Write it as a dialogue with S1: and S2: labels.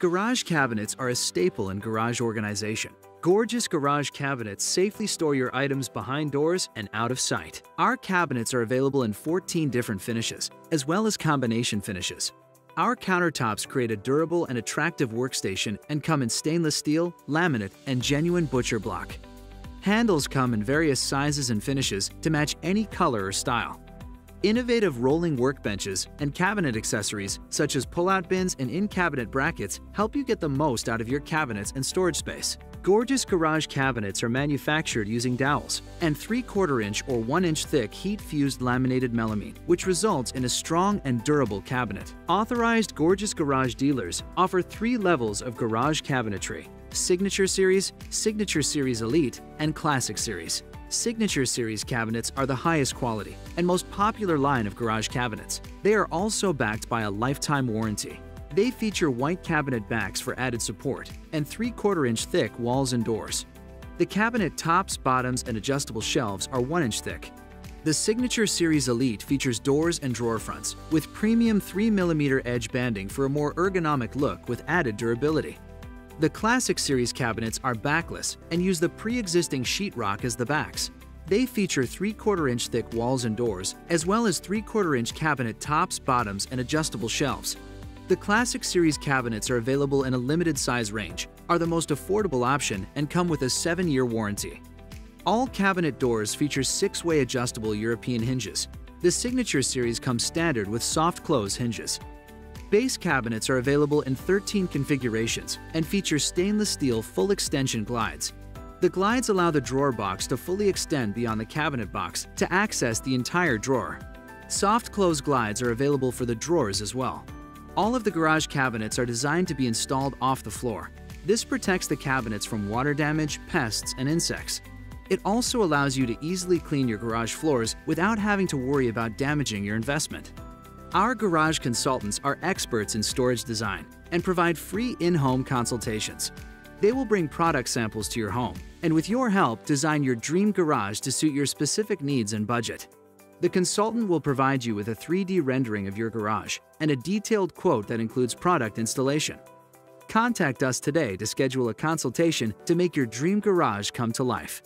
S1: Garage cabinets are a staple in garage organization. Gorgeous garage cabinets safely store your items behind doors and out of sight. Our cabinets are available in 14 different finishes, as well as combination finishes. Our countertops create a durable and attractive workstation and come in stainless steel, laminate, and genuine butcher block. Handles come in various sizes and finishes to match any color or style. Innovative rolling workbenches and cabinet accessories such as pull-out bins and in-cabinet brackets help you get the most out of your cabinets and storage space. Gorgeous garage cabinets are manufactured using dowels and 3/4-inch or 1-inch thick heat-fused laminated melamine, which results in a strong and durable cabinet. Authorized Gorgeous Garage dealers offer 3 levels of garage cabinetry: Signature Series Elite, and Classic Series. Signature Series cabinets are the highest quality and most popular line of garage cabinets. They are also backed by a lifetime warranty. They feature white cabinet backs for added support and 3/4-inch thick walls and doors. The cabinet tops, bottoms, and adjustable shelves are 1-inch thick. The Signature Series Elite features doors and drawer fronts with premium 3mm edge banding for a more ergonomic look with added durability. The Classic Series cabinets are backless and use the pre-existing sheetrock as the backs. They feature 3/4-inch thick walls and doors, as well as 3/4-inch cabinet tops, bottoms, and adjustable shelves. The Classic Series cabinets are available in a limited size range, are the most affordable option, and come with a 7-year warranty. All cabinet doors feature 6-way adjustable European hinges. The Signature Series comes standard with soft close hinges. Base cabinets are available in 13 configurations and feature stainless steel full extension glides. The glides allow the drawer box to fully extend beyond the cabinet box to access the entire drawer. Soft close glides are available for the drawers as well. All of the garage cabinets are designed to be installed off the floor. This protects the cabinets from water damage, pests, and insects. It also allows you to easily clean your garage floors without having to worry about damaging your investment. Our garage consultants are experts in storage design and provide free in-home consultations. They will bring product samples to your home and, with your help, design your dream garage to suit your specific needs and budget. The consultant will provide you with a 3D rendering of your garage and a detailed quote that includes product installation. Contact us today to schedule a consultation to make your dream garage come to life.